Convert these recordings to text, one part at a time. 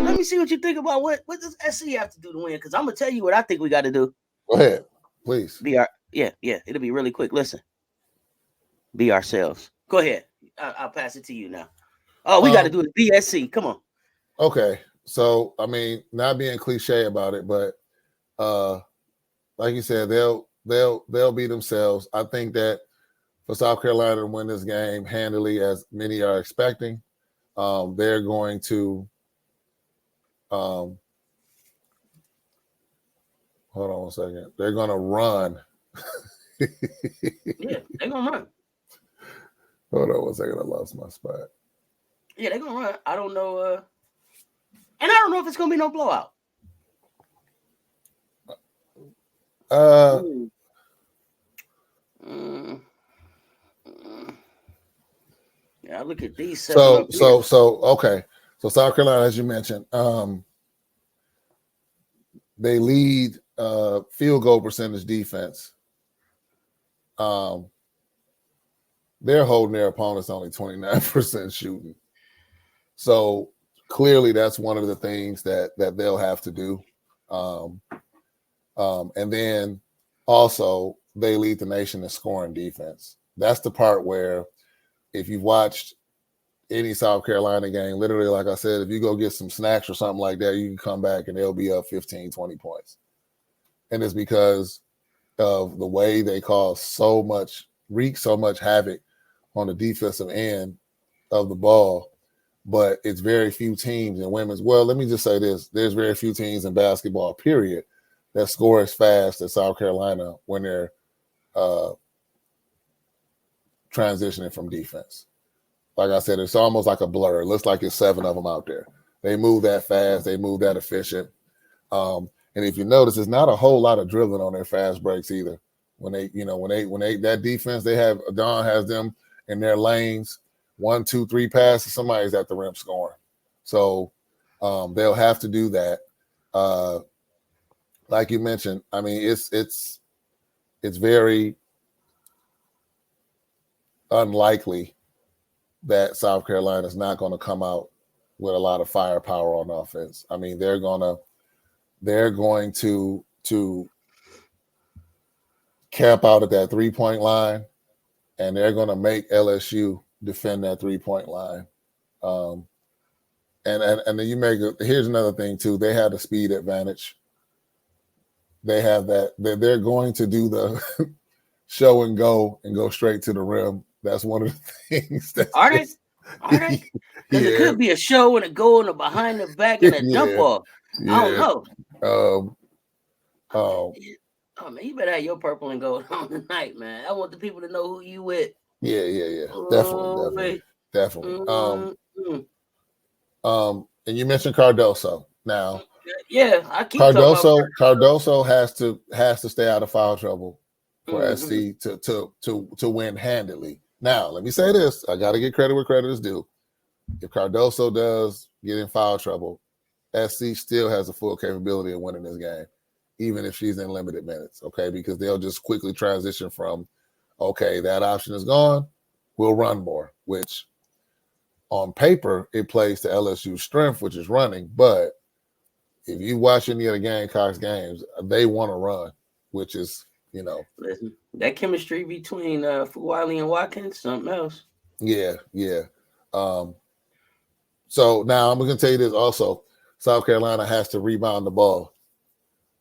Let me see what you think about what does SC have to do to win? Because I'm gonna tell you what I think we got to do. Go ahead, please. Yeah. It'll be really quick. Listen, be ourselves. Go ahead. I'll pass it to you now. All we got to do is be SC. Come on. Okay, so I mean, not being cliche about it, but like you said, they'll be themselves. I think that for South Carolina to win this game handily, as many are expecting, they're going to hold on one second. They're going to run. Yeah, they're going to run. Hold on one second. I lost my spot. Yeah, they're going to run. I don't know. And I don't know if it's going to be no blowout. Yeah, look at these. So okay. So South Carolina, as you mentioned, they lead field goal percentage defense. They're holding their opponents only 29% shooting. So clearly that's one of the things that they'll have to do. And then also they lead the nation in scoring defense. That's the part where if you've watched any South Carolina game, literally, like I said, if you go get some snacks or something like that, you can come back and they'll be up 15, 20 points. And it's because of the way they wreak so much havoc on the defensive end of the ball. But it's very few teams in women's. Well, let me just say this. There's very few teams in basketball, period, that score as fast as South Carolina when they're transitioning from defense. Like I said, it's almost like a blur. It looks like it's 7 of them out there. They move that fast. They move that efficient. And if you notice, there's not a whole lot of dribbling on their fast breaks either. When they that defense, Dawn has them in their lanes, 1, 2, 3 passes, somebody's at the rim scoring. So they'll have to do that. Like you mentioned, I mean, it's very unlikely that South Carolina is not going to come out with a lot of firepower on offense. I mean, they're going to camp out at that 3-point line, and they're going to make LSU defend that 3-point line. And then here's another thing too. They have the speed advantage. They have that. They're going to do the show and go straight to the rim. That's one of the things. Are they? Because it could be a show and a go and a behind the back and a dump off. Yeah. I don't know. Oh man, you better have your purple and gold on tonight, man. I want the people to know who you with. Yeah. Definitely. And you mentioned Cardoso. Now, yeah, I keep Cardoso has to stay out of foul trouble for SC to win handily. Now, let me say this. I got to get credit where credit is due. If Cardoso does get in foul trouble, SC still has a full capability of winning this game, even if she's in limited minutes, okay? Because they'll just quickly transition from, okay, that option is gone, we'll run more, which on paper, it plays to LSU's strength, which is running. But if you watch any of the Gamecocks games, they want to run, which is, Listen, that chemistry between Fuwali and Watkins, something else. Yeah. So now I'm going to tell you this also. South Carolina has to rebound the ball.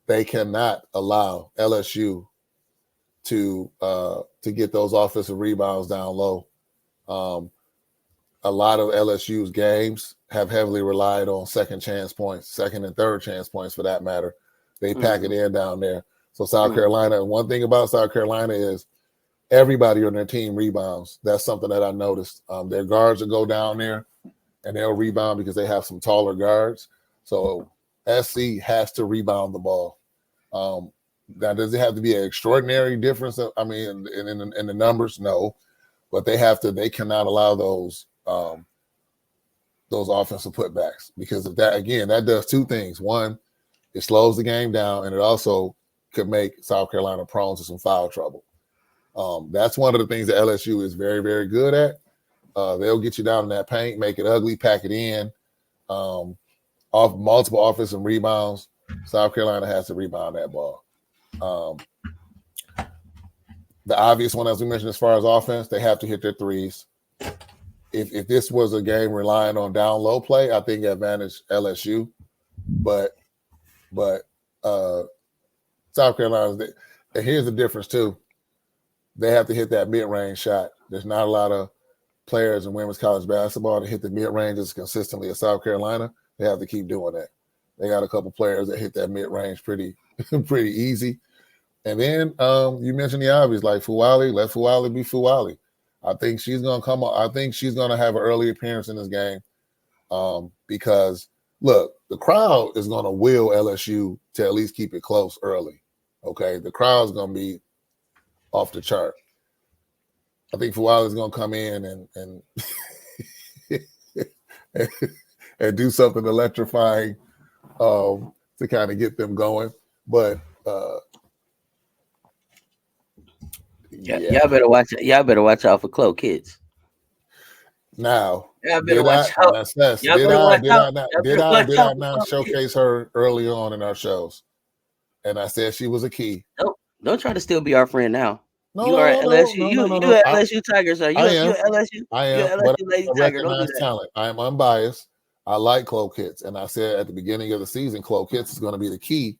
They cannot allow LSU to get those offensive rebounds down low. A lot of LSU's games have heavily relied on second and third chance points for that matter. They pack it in down there. So South Carolina, one thing about South Carolina is everybody on their team rebounds. That's something that I noticed. Their guards will go down there and they'll rebound because they have some taller guards. So SC has to rebound the ball. Now, does it have to be an extraordinary difference? I mean, in the numbers, no, but they cannot allow those offensive putbacks, because of that, again, that does two things. One, it slows the game down, and it also could make South Carolina prone to some foul trouble. That's one of the things that LSU is very, very good at. They'll get you down in that paint, make it ugly, pack it in. Off multiple offensive rebounds. South Carolina has to rebound that ball. The obvious one, as we mentioned, as far as offense, they have to hit their threes. If this was a game relying on down low play, I think advantage LSU. But South Carolina, and here's the difference too. They have to hit that mid-range shot. There's not a lot of players in women's college basketball to hit the mid-range as consistently as South Carolina. They have to keep doing that. They got a couple players that hit that mid-range pretty easy. And then you mentioned the obvious, like Fuwali. Let Fuwali be Fuwali. I think she's going to come on. I think she's going to have an early appearance in this game because, look, the crowd is going to will LSU to at least keep it close early. Okay? The crowd's going to be off the chart. I think Fuwali's going to come in and do something electrifying to kind of get them going. But y'all better watch. Y'all better watch out for Chloe kids. Now, y'all better watch out. Did I not showcase her early on in our shows? And I said she was a key. Don't try to still be our friend now. No, you are at LSU. You at LSU Tigers. Are you? You at LSU? I am. You're LSU Lady Tiger. Don't do that. Talent. I am unbiased. I like Chloe Kitts, and I said at the beginning of the season, Chloe Kitts is going to be the key.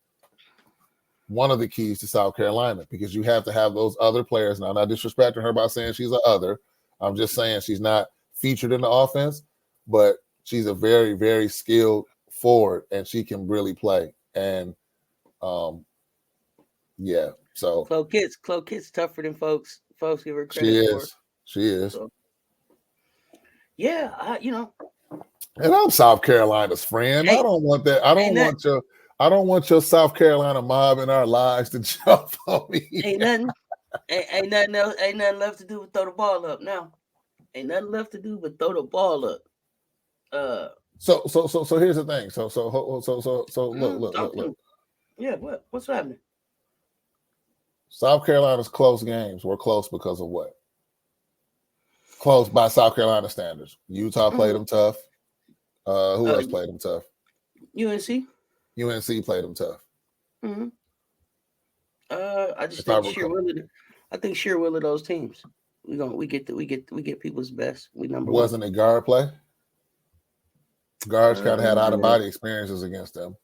One of the keys to South Carolina, because you have to have those other players. Now, I'm not disrespecting her by saying she's an other. I'm just saying she's not featured in the offense, but she's a very, very skilled forward, and she can really play. And yeah, so Chloe Kitts tougher than folks give her credit for. She is. So, yeah, And I'm South Carolina's friend. Hey, I don't want that. I don't want your South Carolina mob in our lives to jump on me. Ain't nothing else. Ain't nothing left to do but throw the ball up now. Ain't nothing left to do but throw the ball up. So here's the thing. So look. Yeah, what's happening? South Carolina's close games were close because of what? Close by South Carolina standards. Utah played them tough. Who else played them tough? UNC played them tough. Mm-hmm. I just think sheer will of those teams. We get people's best. We number Wasn't one. It guard play? Guards kind of had out of body experiences against them.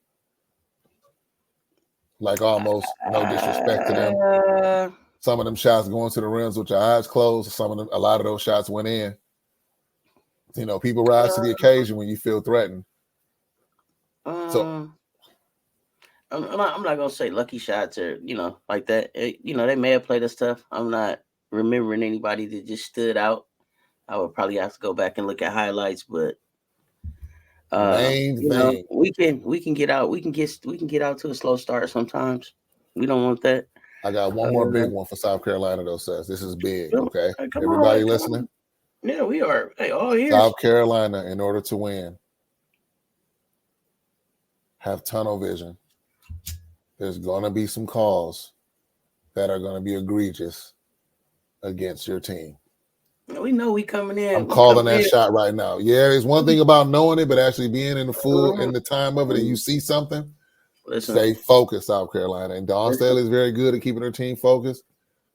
Like almost no disrespect to them. Some of them shots going to the rims with your eyes closed. A lot of those shots went in. People rise to the occasion when you feel threatened. So I'm not gonna say lucky shots or like that. They may have played us tough. I'm not remembering anybody that just stood out. I would probably have to go back and look at highlights, but we can get out. We can get out to a slow start sometimes. We don't want that. I got one more big one for South Carolina though, Cess. This is big. Okay, everybody listening? Yeah, we are. Hey, all here. South Carolina, in order to win, have tunnel vision. There's going to be some calls that are going to be egregious against your team. We know we coming in. I'm calling that shot right now. Yeah, it's one thing about knowing it, but actually being in the time of it and you see something, stay focused, South Carolina. And Dawn Staley is very good at keeping her team focused.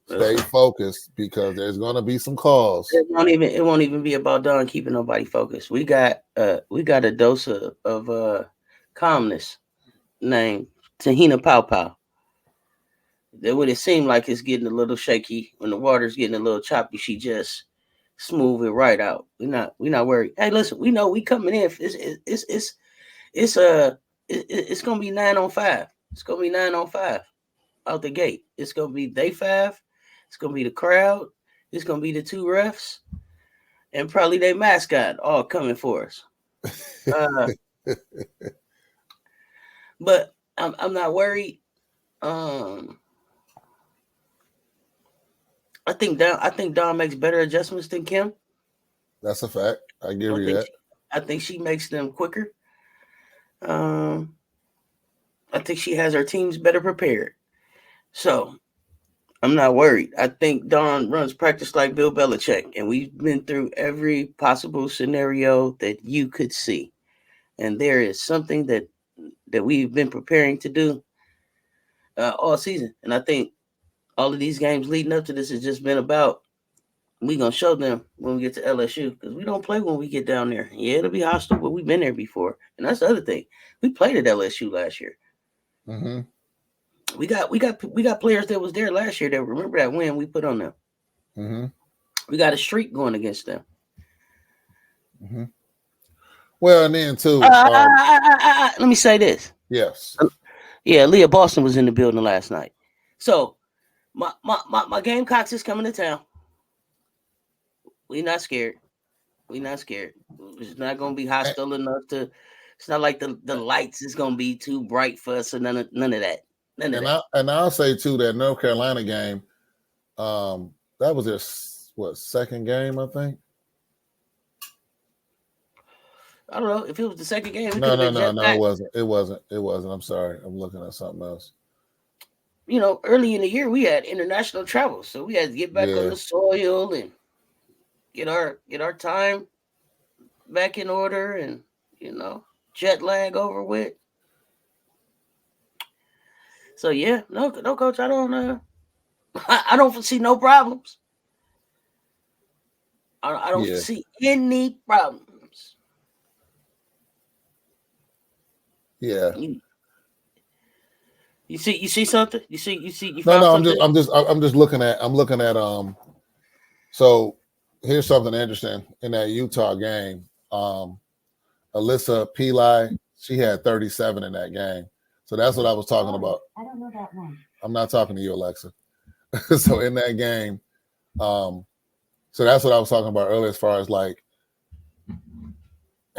Stay focused because there's going to be some calls. It won't even be about Dawn keeping nobody focused. We got a dose of calmness named Tahina Pow Pow. That when it seemed like it's getting a little shaky, when the water's getting a little choppy, she just smooth it right out. We're not worried. Hey, listen, we know we coming in. It's gonna be 9 on 5. It's gonna be 9 on 5 out the gate. It's gonna be day 5. It's gonna be the crowd. It's gonna be the 2 refs, and probably their mascot all coming for us. But I'm not worried. I think Dawn makes better adjustments than Kim. That's a fact. I give you that. I think she makes them quicker. I think she has her teams better prepared. So I'm not worried. I think Don runs practice like Bill Belichick, and we've been through every possible scenario that you could see. And there is something that we've been preparing to do all season. And I think all of these games leading up to this has just been about we gonna show them when we get to LSU because we don't play when we get down there. Yeah, it'll be hostile, but we've been there before, and that's the other thing. We played at LSU last year. Mm-hmm. We got players that was there last year that remember that win we put on them. Mm-hmm. We got a streak going against them. Mm-hmm. Well, and then too. Let me say this. Yes. Yeah, Leah Boston was in the building last night. So my Gamecocks is coming to town. We not scared. We not scared. It's not gonna be hostile enough to. It's not like the lights is gonna be too bright for us or none of that. I'll say too that North Carolina game, that was their second game, I think. I don't know if it was the second game. No, it wasn't. It wasn't. I'm sorry. I'm looking at something else. Early in the year we had international travel, so we had to get back on the soil and get our time back in order, and jet lag over with. So yeah, no, coach, I don't foresee no problems. I don't foresee any problems. Yeah. You see something? You found something? I'm just looking at so here's something interesting in that Utah game. Alyssa Peli, she had 37 in that game. So that's what I was talking about. I don't know that one. I'm not talking to you, Alexa. So in that game, so that's what I was talking about earlier as far as like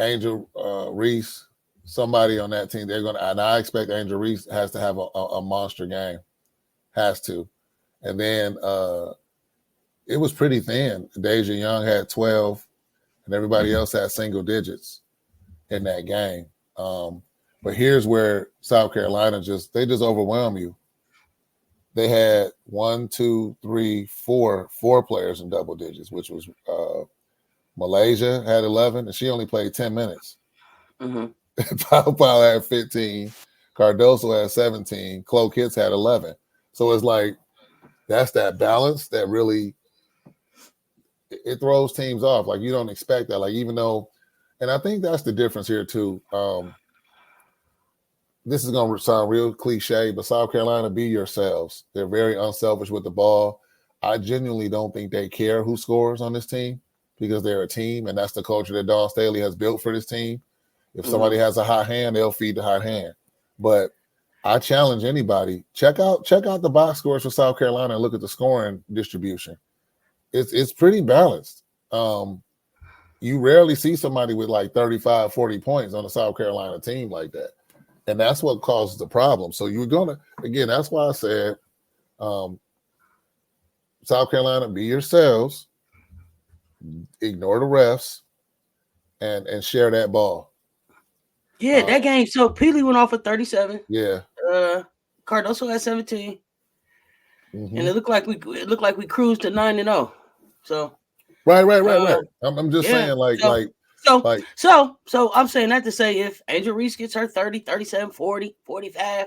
Angel Reese, somebody on that team, and I expect Angel Reese has to have a monster game. Has to. And then it was pretty thin. Deja Young had 12, and everybody else had single digits in that game. But here's where South Carolina just overwhelm you. They had 1, 2, 3, 4 players in double digits, which was Malaysia had 11, and she only played 10 minutes. Mm-hmm. Powell had 15, Cardoso had 17, Chloe Kitts had 11. So it's like that's that balance that really it throws teams off. Like you don't expect that. Like even though, and I think that's the difference here too. This is going to sound real cliche, but South Carolina, be yourselves. They're very unselfish with the ball. I genuinely don't think they care who scores on this team because they're a team, and that's the culture that Dawn Staley has built for this team. If somebody has a hot hand, they'll feed the hot hand. But I challenge anybody, check out the box scores for South Carolina and look at the scoring distribution. It's pretty balanced. You rarely see somebody with like 35, 40 points on a South Carolina team like that. And that's what causes the problem. So you're going to, again, that's why I said, South Carolina, be yourselves, ignore the refs, and share that ball. Yeah, that game. So Peli went off at 37. Yeah. Cardoso had 17. Mm-hmm. And it looked like we cruised to 9-0. So right. I'm just saying So I'm saying that to say if Angel Reese gets her 30, 37, 40, 45,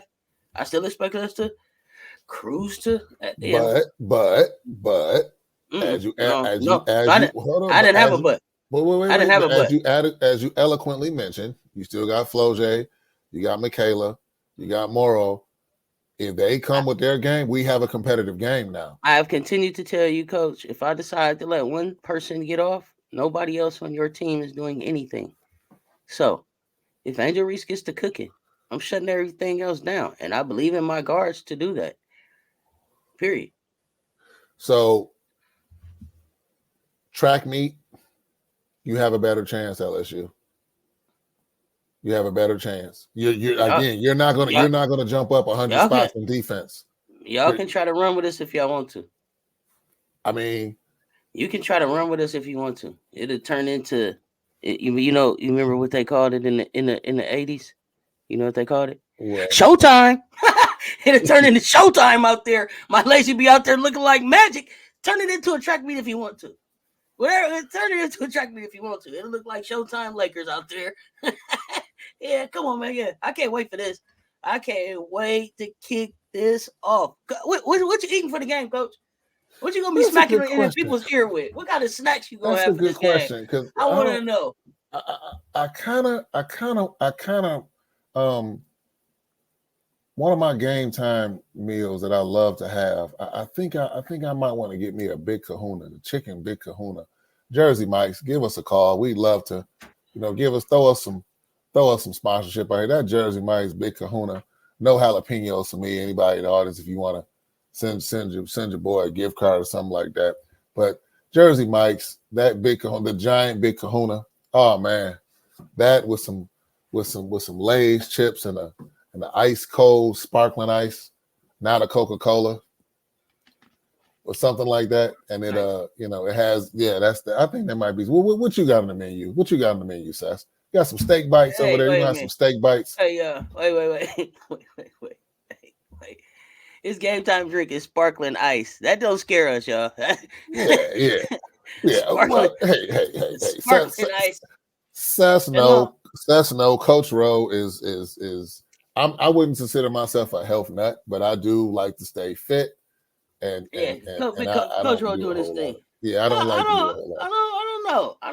I still expect us to cruise to. But as you didn't have a but. Wait, I didn't have a but. As you eloquently mentioned, you still got Floje, you got Michaela, you got Morrow. If they come with their game, we have a competitive game now. I have continued to tell you, Coach, if I decide to let one person get off, nobody else on your team is doing anything. So if Angel Reese gets to cooking, I'm shutting everything else down. And I believe in my guards to do that. Period. So track meet, you have a better chance, LSU. You have a better chance. You're not gonna jump up 100 spots in defense. Y'all can try to run with us if y'all want to. I mean, you can try to run with us if you want to. It'll turn into, you remember what they called it in the 80s? You know what they called it? What? Showtime. It'll turn into Showtime out there. My lazy be out there looking like magic. Turn it into a track meet if you want to. Whatever, turn it into a track meet if you want to. It'll look like Showtime Lakers out there. Yeah, come on, man. Yeah, I can't wait for this. I can't wait to kick this off. What you eating for the game, Coach? What you gonna be smacking in people's ear with? What kind of snacks you gonna have for this game? That's a good question because I want to know. I kind of one of my game time meals that I love to have. I think I might want to get me a Big Kahuna, the chicken Big Kahuna. Jersey Mike's, give us a call. We'd love to, throw us some sponsorship out here. That Jersey Mike's Big Kahuna, no jalapenos for me. Anybody in the audience, if you want to send your boy a gift card or something like that. But Jersey Mike's, that Big Kahuna, the giant Big Kahuna. Oh man, that with some Lay's chips and the ice cold sparkling ice, not a Coca-Cola or something like that. And it it has I think that might be what you got on the menu. What you got on the menu, Cess? You got some steak bites over there. You got some steak bites. Hey, wait. This game time drink is sparkling ice. That don't scare us, y'all. Yeah. Well, hey. Sparkling ice. Cess no. Coach Ro is I wouldn't consider myself a health nut, but I do like to stay fit. And Coach Ro doing his thing. Yeah, I don't like. I don't know. I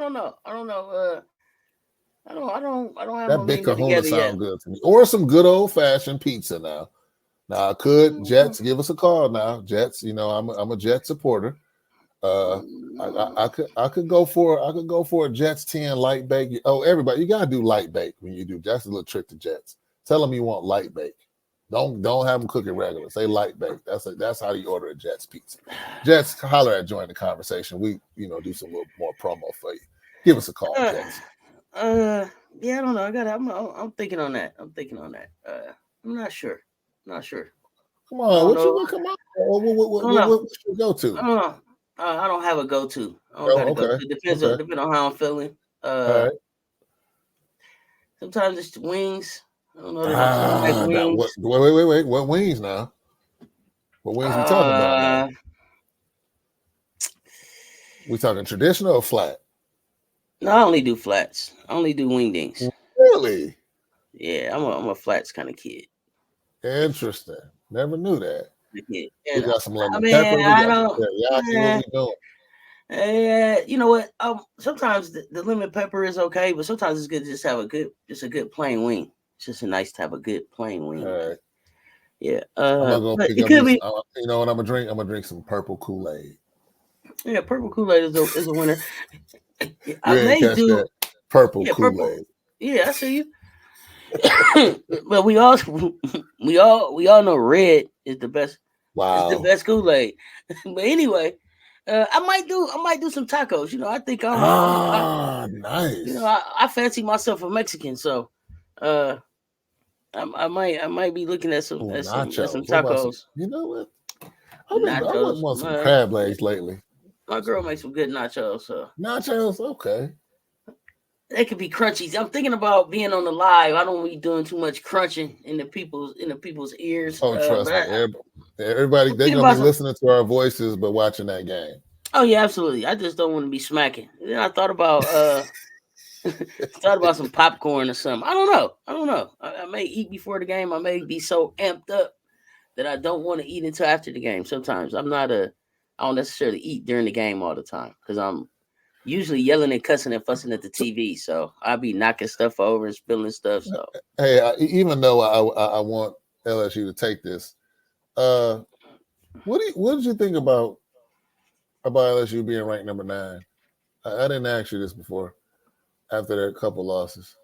don't have that Big Kahuna sound good to me. Or some good old fashioned pizza now. Now I could Jets give us a call now. Jets, I'm a Jet supporter. I could go for a Jets 10 light bake. Oh, everybody, you gotta do light bake when you do. That's a little trick to Jets. Tell them you want light bake. Don't have them cook it regular. Say light bake. That's how you order a Jets pizza. Jets, holler at join the conversation. We do some little more promo for you. Give us a call, Jets. Yeah, I don't know. I'm thinking on that. I'm not sure. Come on, what you go to? I don't have a go-to. I don't gotta go to. Depends on how I'm feeling. All right. Sometimes it's wings. I don't know. Wings. Wait. What wings now? What wings we talking about now? We talking traditional or flat? No, I only do flats. I only do wingdings. Really? Yeah, I'm a flats kind of kid. Interesting. Never knew that. Yeah, we got some lemon pepper. You know what? Sometimes the lemon pepper is okay, but sometimes it's good to just have a good plain wing. It's just nice to have a good plain wing. All right. Yeah. I'm gonna go pick up you know what I'm gonna drink? I'm gonna drink some purple Kool-Aid. Yeah, purple Kool-Aid is a winner. I may do purple Kool-Aid. Yeah, I see you. But we all know red is the best. Wow. It's the best Kool-Aid. But anyway, I might do some tacos. I think nice. I fancy myself a Mexican, so I might be looking at some tacos. You know what? I want some crab legs lately. My girl makes some good nachos. So nachos, okay. They could be crunchy. I'm thinking about being on the live. I don't be doing too much crunching in the people's ears. Oh, trust me. Everybody, they're gonna be listening to our voices, but watching that game. Oh yeah, absolutely. I just don't want to be smacking. Then I thought about some popcorn or something. I don't know. I may eat before the game. I may be so amped up that I don't want to eat until after the game. Sometimes I don't necessarily eat during the game all the time because I'm usually yelling and cussing and fussing at the TV. So I'll be knocking stuff over and spilling stuff. So hey, even though I want LSU to take this, what did you think about LSU being ranked number 9? I didn't ask you this before. After their couple losses,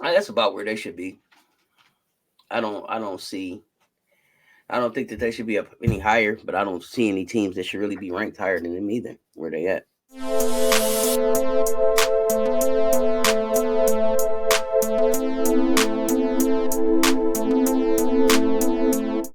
that's about where they should be. I don't think that they should be up any higher, but I don't see any teams that should really be ranked higher than them either. Where they at?